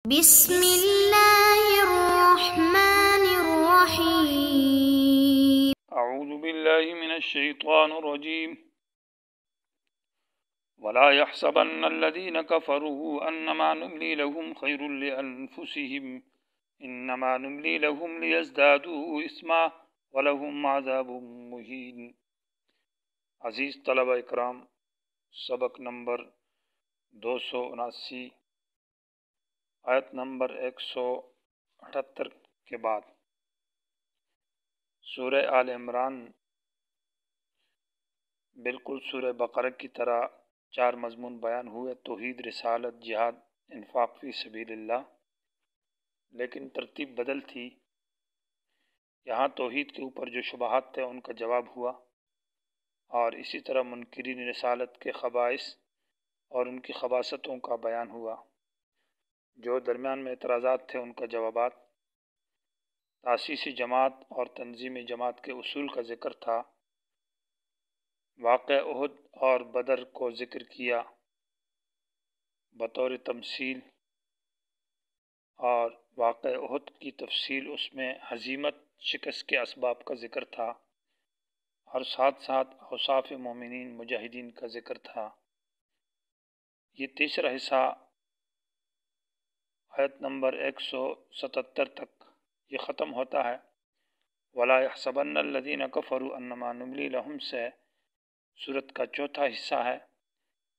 بسم اللہ الرحمن الرحیم اعوذ باللہ من الشیطان الرجیم ولا يحسبن الذين كفروا انما نملي لهم خير لانفسهم انما نملي لهم ليزدادوا اثما ولهم عذاب مہین۔ عزیز طلبہ اکرام، سبق نمبر 279 آیت نمبر 178 کے بعد سورہ آل عمران بالکل سورہ بقرہ کی طرح 4 مضمون بیان ہوئے: توحید، رسالت، جہاد، انفاق فی سبیل اللہ، لیکن ترتیب بدل تھی۔ یہاں توحید کے اوپر جو شبہات تھے ان کا جواب ہوا، اور اسی طرح منکرین رسالت کے خبائث اور ان کی خباثتوں کا بیان ہوا۔ جو درمیان میں اعتراضات تھے ان کا جوابات، تاسیسی جماعت اور تنظیمی جماعت کے اصول کا ذکر تھا، واقع احد اور بدر کو ذکر کیا بطور تمثیل، اور واقع احد کی تفصیل اس میں ہزیمت، شکست کے اسباب کا ذکر تھا، اور ساتھ ساتھ اوصاف مومنین مجاہدین کا ذکر تھا۔ یہ تیسرا حصہ آیت نمبر 177 تک یہ ختم ہوتا ہے۔ وَلَا يَحْسَبَنَّ الَّذِينَ كَفَرُوا أَنَّمَا نُمْلِي لَهُمْ سے سورت کا چوتھا حصہ ہے،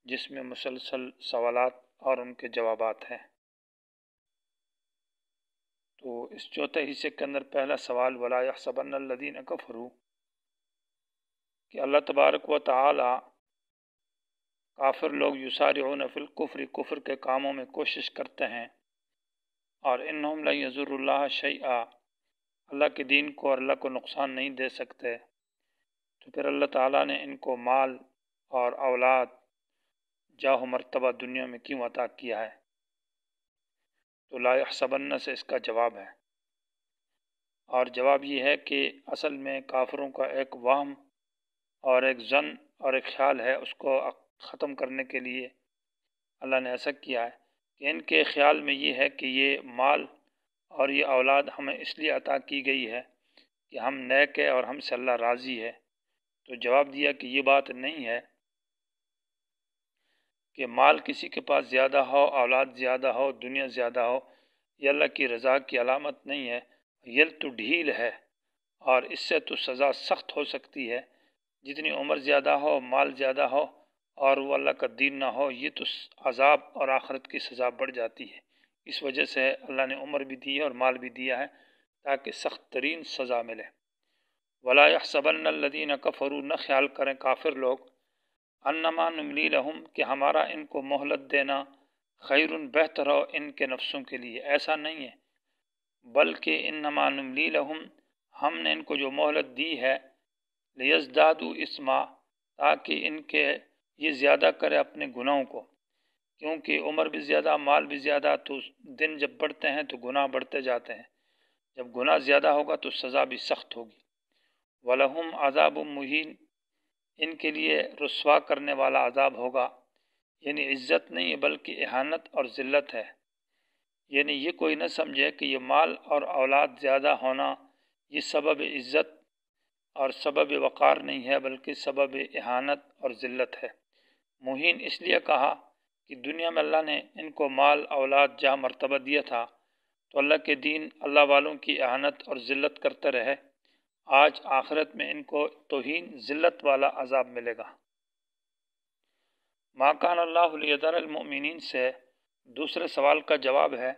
جس میں مسلسل سوالات اور ان کے جوابات ہیں۔ تو اس چوتھے حصے کے اندر پہلا سوال وَلَا يَحْسَبَنَّ الَّذِينَ كَفَرُوا، کہ اللہ تبارک و تعالی کافر لوگ یسارعون فی الکفر، کفر کے کاموں میں کوشش کرتے ہیں، اور انہم لن یضروا اللہ شیئا، اللہ کے دین کو اور اللہ کو نقصان نہیں دے سکتے، تو پھر اللہ تعالیٰ نے ان کو مال اور اولاد، جاہ و مرتبہ دنیا میں کیوں عطا کیا ہے؟ تو لا یحسبن سے اس کا جواب ہے، اور جواب یہ ہے کہ اصل میں کافروں کا ایک وہم اور ایک ظن اور ایک خیال ہے، اس کو ختم کرنے کے لیے اللہ نے ایسا کیا ہے کہ ان کے خیال میں یہ ہے کہ یہ مال اور یہ اولاد ہمیں اس لیے عطا کی گئی ہے کہ ہم نیک ہے اور ہم سے اللہ راضی ہے۔ تو جواب دیا کہ یہ بات نہیں ہے کہ مال کسی کے پاس زیادہ ہو، اولاد زیادہ ہو، دنیا زیادہ ہو، یہ اللہ کی رضا کی علامت نہیں ہے، یہ تو ڈھیل ہے، اور اس سے تو سزا سخت ہو سکتی ہے۔ جتنی عمر زیادہ ہو، مال زیادہ ہو، اور وہ اللہ کا دین نہ ہو، یہ تو عذاب اور آخرت کی سزا بڑھ جاتی ہے۔ اس وجہ سے اللہ نے عمر بھی دی ہے اور مال بھی دیا ہے تاکہ سخت ترین سزا ملے۔ وَلَا يَحْسَبَنَّ الَّذِينَ كَفَرُوا، نہ خیال کریں کافر لوگ، انما نملی لہم، کہ ہمارا ان کو مہلت دینا خیر، بہتر ہو ان کے نفسوں کے لیے، ایسا نہیں ہے، بلکہ انما نملی لہم، ہم نے ان کو جو مہلت دی ہے، لیزدادوا اثما، تاکہ ان کے یہ زیادہ کرے اپنے گناہوں کو، کیونکہ عمر بھی زیادہ، مال بھی زیادہ، تو دن جب بڑھتے ہیں تو گناہ بڑھتے جاتے ہیں، جب گناہ زیادہ ہوگا تو سزا بھی سخت ہوگی۔ وَلَهُمْ عَذَابٌ مُّهِينٌ، ان کے لیے رسوا کرنے والا عذاب ہوگا، یعنی عزت نہیں ہے بلکہ اہانت اور ذلت ہے۔ یعنی یہ کوئی نہ سمجھے کہ یہ مال اور اولاد زیادہ ہونا یہ سبب عزت اور سبب وقار نہیں ہے، بلکہ سبب اہانت اور ذلت ہے۔ مہین اس لیے کہا کہ دنیا میں اللہ نے ان کو مال، اولاد، جاہ، مرتبہ دیا تھا، تو اللہ کے دین، اللہ والوں کی اہانت اور ذلت کرتے رہے۔ آج آخرت میں ان کو توہین، ذلت والا عذاب ملے گا۔ ما کان اللہ لیذر المؤمنین سے دوسرے سوال کا جواب ہے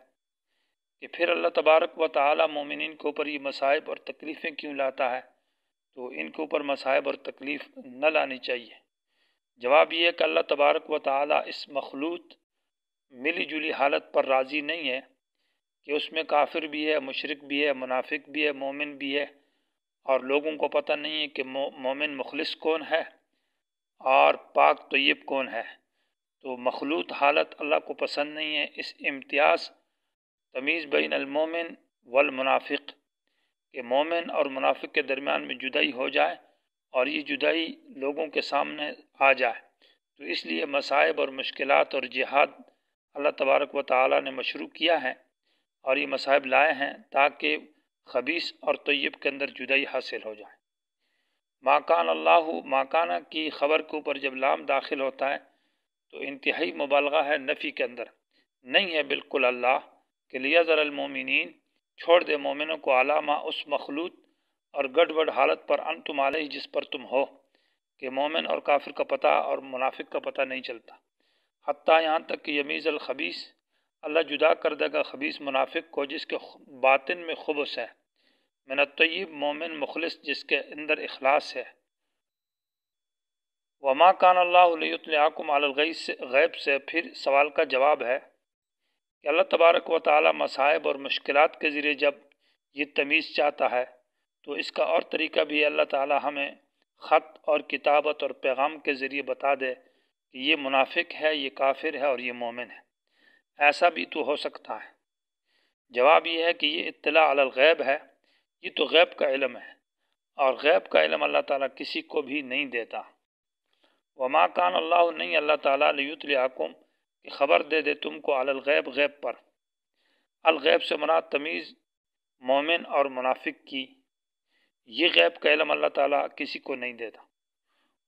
کہ پھر اللہ تبارک و تعالی مومنین کے اوپر یہ مصائب اور تکلیفیں کیوں لاتا ہے؟ تو ان کے اوپر مصائب اور تکلیف نہ لانی چاہیے۔ جواب یہ ہے کہ اللہ تبارک و تعالی اس مخلوط ملی جلی حالت پر راضی نہیں ہے کہ اس میں کافر بھی ہے، مشرک بھی ہے، منافق بھی ہے، مومن بھی ہے، اور لوگوں کو پتہ نہیں ہے کہ مومن مخلص کون ہے اور پاک طیب کون ہے۔ تو مخلوط حالت اللہ کو پسند نہیں ہے۔ اس امتیاز، تمیز بین المومن والمنافق، کہ مومن اور منافق کے درمیان میں جدائی ہو جائے، اور یہ جدائی لوگوں کے سامنے آ جائے، تو اس لیے مصائب اور مشکلات اور جہاد اللہ تبارک و تعالی نے مشروع کیا ہے اور یہ مصائب لائے ہیں تاکہ خبیث اور طیب کے اندر جدائی حاصل ہو جائے۔ ماکان اللہ، ماکانہ کی خبر کے اوپر جب لام داخل ہوتا ہے تو انتہائی مبالغہ ہے نفی کے اندر، نہیں ہے بالکل اللہ کہ لیذر المومنین، چھوڑ دے مومنوں کو، علامہ اس مخلوط اور گڑبڑ حالت پر انتم علیہ جس پر تم ہو، کہ مومن اور کافر کا پتہ اور منافق کا پتہ نہیں چلتا، حتیٰ یہاں تک کہ یمیز الخبیث، اللہ جدا کر دے گا خبیث منافق کو جس کے باطن میں خبث ہے، من الطیب مومن مخلص جس کے اندر اخلاص ہے۔ وما کان اللہ لیطلعکم علی الغیب سے پھر سوال کا جواب ہے کہ اللہ تبارک و تعالی مصائب اور مشکلات کے ذریعے جب یہ تمیز چاہتا ہے تو اس کا اور طریقہ بھی اللہ تعالی ہمیں خط اور کتابت اور پیغام کے ذریعے بتا دے کہ یہ منافق ہے، یہ کافر ہے اور یہ مومن ہے، ایسا بھی تو ہو سکتا ہے۔ جواب یہ ہے کہ یہ اطلاع علی الغیب ہے، یہ تو غیب کا علم ہے، اور غیب کا علم اللہ تعالیٰ کسی کو بھی نہیں دیتا۔ وما کان اللہ، نہیں اللہ تعالیٰ، لیطلعکم کہ خبر دے دے تم کو، علی الغیب غیب پر۔ الغیب سے مراد تمیز مومن اور منافق کی، یہ غیب کا علم اللہ تعالیٰ کسی کو نہیں دیتا۔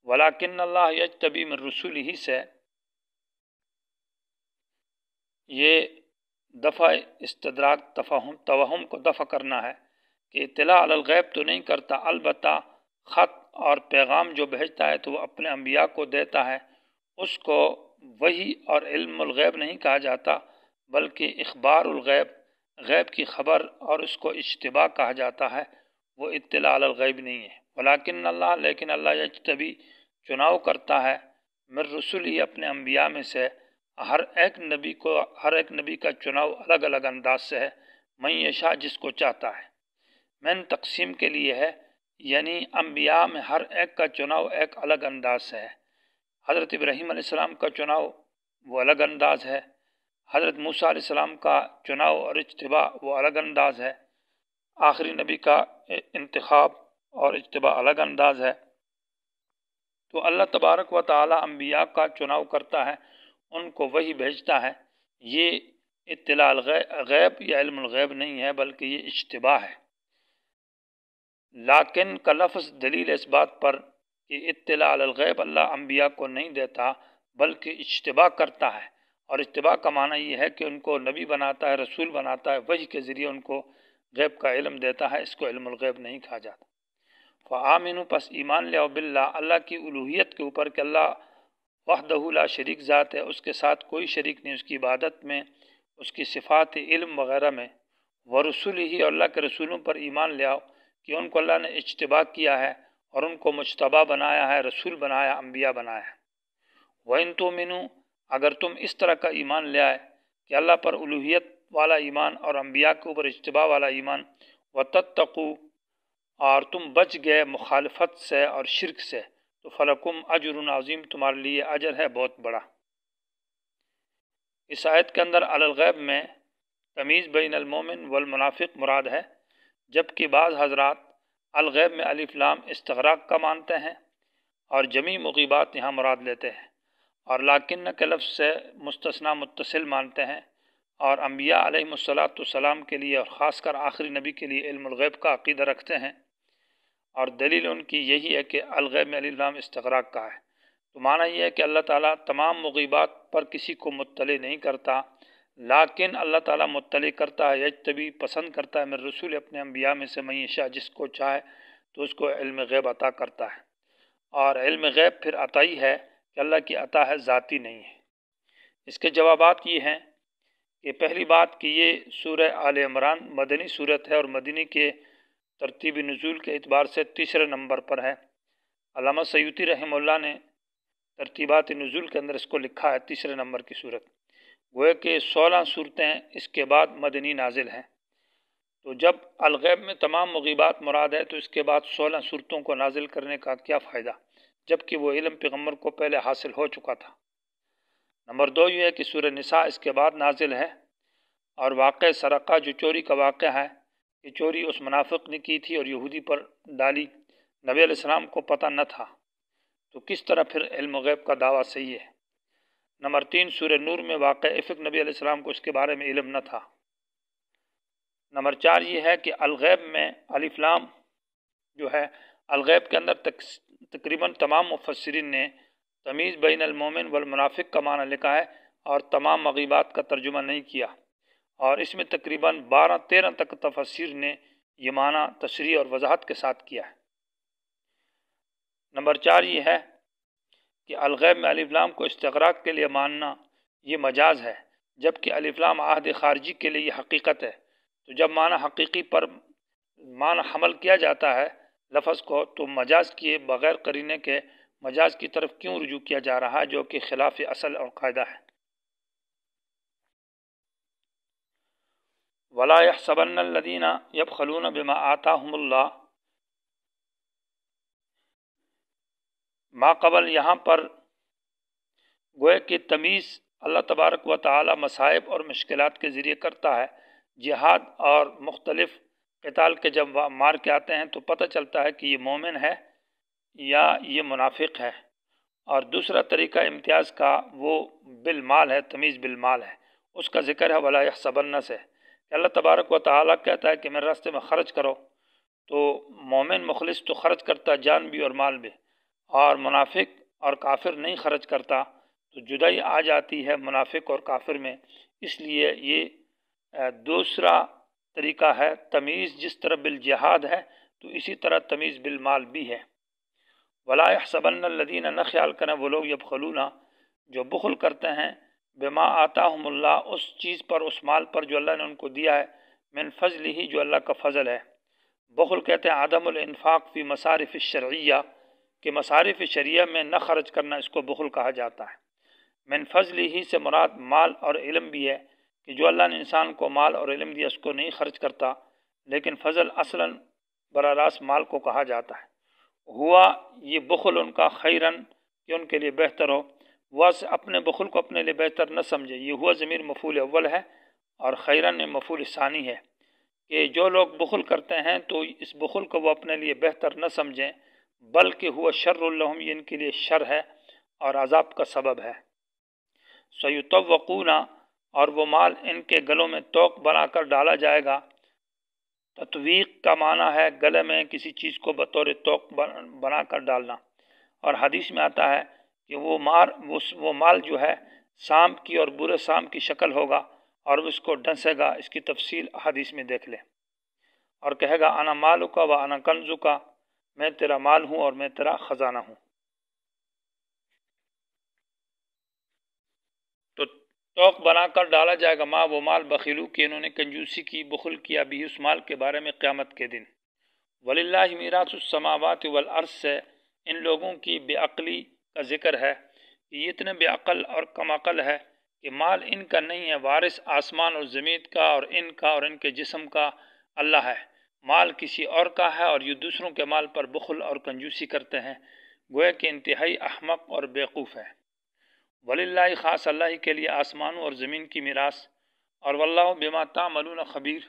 ولیکن اللہ یجتبی من رسولہ سے یہ دفع استدراک توہم کو دفع کرنا ہے کہ اطلاع علی الغیب تو نہیں کرتا، البتہ خط اور پیغام جو بھیجتا ہے تو وہ اپنے انبیاء کو دیتا ہے، اس کو وحی اور علم الغیب نہیں کہا جاتا بلکہ اخبار الغیب، غیب کی خبر، اور اس کو اجتباء کہا جاتا ہے، وہ اطلاع علی الغیب نہیں ہے۔ ولیکن اللہ، لیکن اللہ یجتبی چناؤ کرتا ہے، من رسول ہی اپنے انبیاء میں سے، ہر ایک نبی کا چناؤ الگ الگ انداز سے ہے، من یشاء جس کو چاہتا ہے، من تقسیم کے لیے ہے، یعنی انبیاء میں ہر ایک کا چناؤ ایک الگ انداز سے ہے۔ حضرت ابراہیم علیہ السلام کا چناؤ وہ الگ انداز ہے، حضرت موسیٰ علیہ السلام کا چناؤ اور اجتباء وہ الگ انداز ہے، آخری نبی کا انتخاب اور اجتباء الگ انداز ہے۔ تو اللہ تبارک و تعالی انبیاء کا چناؤ کرتا ہے، ان کو وحی بھیجتا ہے، یہ اطلاع الغیب یا علم الغیب نہیں ہے بلکہ یہ اجتباء ہے۔ لیکن کا لفظ دلیل اس بات پر کہ اطلاع علی الغیب اللہ انبیاء کو نہیں دیتا بلکہ اجتباء کرتا ہے، اور اجتباء کا معنی یہ ہے کہ ان کو نبی بناتا ہے، رسول بناتا ہے، وحی کے ذریعے ان کو غیب کا علم دیتا ہے، اس کو علم الغیب نہیں کہا جاتا۔ فآمنوا، پس ایمان لے باللہ، اللہ کی الوہیت کے اوپر کہ اللہ وحدہ لا شریک ذات ہے، اس کے ساتھ کوئی شریک نہیں، اس کی عبادت میں، اس کی صفات علم وغیرہ میں، ورسولہ ہی، اور اللہ کے رسولوں پر ایمان لے آؤ کہ ان کو اللہ نے اجتباء کیا ہے اور ان کو مجتبی بنایا ہے، رسول بنایا، انبیاء بنایا ہے۔ وَإِن تُؤْمِنُوا، اگر تم اس طرح کا ایمان لے آئے کہ اللہ پر الوہیت والا ایمان اور انبیاء کے اوپر اجتباء والا ایمان، وَتَتَّقُوا، اور تم بچ گئے مخالفت سے اور شرک سے، تو فَلَكُمْ أَجْرٌ عظیم، تمہارے لیے اجر ہے بہت بڑا۔ اس آیت کے اندر علی الغیب میں تمیز بین المومن والمنافق مراد ہے، جبکہ بعض حضرات الغیب میں الف لام استغراق کا مانتے ہیں اور جمیع مغیبات یہاں مراد لیتے ہیں، اور لیکن کے لفظ سے مستثنی متصل مانتے ہیں، اور انبیاء علیہم السلام کے لیے اور خاص کر آخری نبی کے لیے علم الغیب کا عقیدہ رکھتے ہیں، اور دلیل ان کی یہی ہے کہ الغیب میں الف لام استغراق کا ہے۔ تو معنی یہ ہے کہ اللہ تعالیٰ تمام مغیبات پر کسی کو مطلع نہیں کرتا، لیکن اللہ تعالیٰ مطلع کرتا ہے، یجتبی پسند کرتا ہے، من رسول اپنے انبیاء میں سے، من یشاء جس کو چاہے تو اس کو علم غیب عطا کرتا ہے، اور علم غیب پھر عطائی ہے کہ اللہ کی عطا ہے، ذاتی نہیں ہے۔ اس کے جوابات یہ ہیں کہ پہلی بات کہ یہ سورہ آل عمران مدنی صورت ہے اور مدنی کے ترتیب نزول کے اعتبار سے تیسرے نمبر پر ہے۔ علامہ سیوطی رحمہ اللہ نے ترتیبات نزول کے اندر اس کو لکھا ہے تیسرے نمبر کی صورت، گویا کہ 16 صورتیں اس کے بعد مدنی نازل ہیں۔ تو جب الغیب میں تمام مغیبات مراد ہے تو اس کے بعد 16 صورتوں کو نازل کرنے کا کیا فائدہ، جبکہ وہ علم پیغمبر کو پہلے حاصل ہو چکا تھا۔ نمبر 2 یہ ہے کہ سورہ نساء اس کے بعد نازل ہے، اور واقع سرقہ جو چوری کا واقعہ ہے، یہ چوری اس منافق نے کی تھی اور یہودی پر ڈالی، نبی علیہ السلام کو پتہ نہ تھا، تو کس طرح پھر علم غیب کا دعویٰ صحیح ہے۔ نمبر 3 سورہ نور میں واقع افق نبی علیہ السلام کو اس کے بارے میں علم نہ تھا۔ نمبر 4 یہ ہے کہ الغیب میں الف لام جو ہے، الغیب کے اندر تقریباً تمام مفسرین نے تمیز بین المومن والمنافق کا معنی لکھا ہے اور تمام مغیبات کا ترجمہ نہیں کیا، اور اس میں تقریباً 12-13 تک تفسیر نے یہ معنی تشریح اور وضاحت کے ساتھ کیا ہے۔ نمبر 4 یہ ہے کہ الغیب میں الف لام کو استغراق کے لیے ماننا یہ مجاز ہے، جبکہ الف لام عہد خارجی کے لیے یہ حقیقت ہے۔ تو جب معنی حقیقی پر معنی حمل کیا جاتا ہے لفظ کو، تو مجاز کیے بغیر قرینے کے مجاز کی طرف کیوں رجوع کیا جا رہا ہے، جو کہ خلاف اصل اور قاعدہ ہے۔ وَلَا يَحْسَبَنَّ الَّذِينَ يَبْخَلُونَ بِمَا آتَاهُمُ اللَّهُ، ما قبل یہاں پر گوئے کہ تمیز اللہ تبارک و تعالی مصائب اور مشکلات کے ذریعے کرتا ہے۔ جہاد اور مختلف قتال کے جب مار کے آتے ہیں تو پتہ چلتا ہے کہ یہ مومن ہے یا یہ منافق ہے۔ اور دوسرا طریقہ امتیاز کا وہ بالمال ہے، تمیز بالمال ہے، اس کا ذکر ہے ولا یحسبن سے، کہ اللہ تبارک و تعالیٰ کہتا ہے کہ میرے راستے میں خرچ کرو، تو مومن مخلص تو خرچ کرتا جان بھی اور مال بھی، اور منافق اور کافر نہیں خرچ کرتا، تو جدائی آ جاتی ہے منافق اور کافر میں۔ اس لیے یہ دوسرا طریقہ ہے تمیز، جس طرح بالجہاد ہے تو اسی طرح تمیز بالمال بھی ہے۔ ولا يحسبن الذين، نہ خیال کریں وہ لوگ یبخلون جو بخل کرتے ہیں، بما آتاہم اللہ، اس چیز پر، اس مال پر جو اللہ نے ان کو دیا ہے، من فضل ہی، جو اللہ کا فضل ہے۔ بخل کہتے ہیں عدم الانفاق فی مصارف الشرعیہ، کہ مصارف شریعہ میں نہ خرچ کرنا، اس کو بخل کہا جاتا ہے۔ من فضل ہی سے مراد مال اور علم بھی ہے، کہ جو اللہ نے انسان کو مال اور علم دیا اس کو نہیں خرچ کرتا، لیکن فضل اصلاً براہ راست مال کو کہا جاتا ہے۔ ہوا یہ بخل ان کا خیرن، کہ ان کے لیے بہتر ہو، وہ اپنے بخل کو اپنے لیے بہتر نہ سمجھے، یہ ہوا ضمیر مفعول اول ہے اور خیرن مفعول ثانی ہے، کہ جو لوگ بخل کرتے ہیں تو اس بخل کو وہ اپنے لیے بہتر نہ سمجھیں، بلکہ ہوا شر لہم، یہ ان کے لیے شر ہے اور عذاب کا سبب ہے۔ سیطوقون، اور وہ مال ان کے گلوں میں توق بنا کر ڈالا جائے گا۔ تطویق کا معنی ہے گلے میں کسی چیز کو بطور توق بنا کر ڈالنا، اور حدیث میں آتا ہے کہ وہ مال جو ہے سانپ کی اور برے سانپ کی شکل ہوگا اور اس کو ڈنسے گا۔ اس کی تفصیل حدیث میں دیکھ لیں، اور کہے گا انا مالک و انا کنزک، میں تیرا مال ہوں اور میں تیرا خزانہ ہوں۔ تو توق بنا کر ڈالا جائے گا وہ مال بخیلو، کہ انہوں نے کنجوسی کی، بخل کیا بھی اس مال کے بارے میں قیامت کے دن۔ وللہ میراث السماوات والارض سے ان لوگوں کی بے عقلی کا ذکر ہے، کہ یہ اتنے بے عقل اور کم عقل ہے کہ مال ان کا نہیں ہے، وارث آسمان اور زمین کا اور ان کے جسم کا اللہ ہے، مال کسی اور کا ہے، اور یہ دوسروں کے مال پر بخل اور کنجوسی کرتے ہیں، گویا کہ انتہائی احمق اور بیوقوف ہے۔ وللہ، خاص اللہ ہی کے لیے آسمانوں اور زمین کی میراث، اور واللہ بما تعملون خبیر،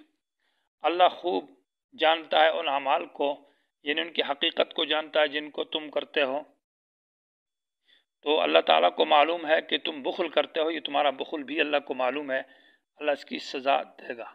اللہ خوب جانتا ہے ان اعمال کو، یعنی ان کی حقیقت کو جانتا ہے جن کو تم کرتے ہو۔ تو اللہ تعالیٰ کو معلوم ہے کہ تم بخل کرتے ہو، یہ تمہارا بخل بھی اللہ کو معلوم ہے، اللہ اس کی سزا دے گا۔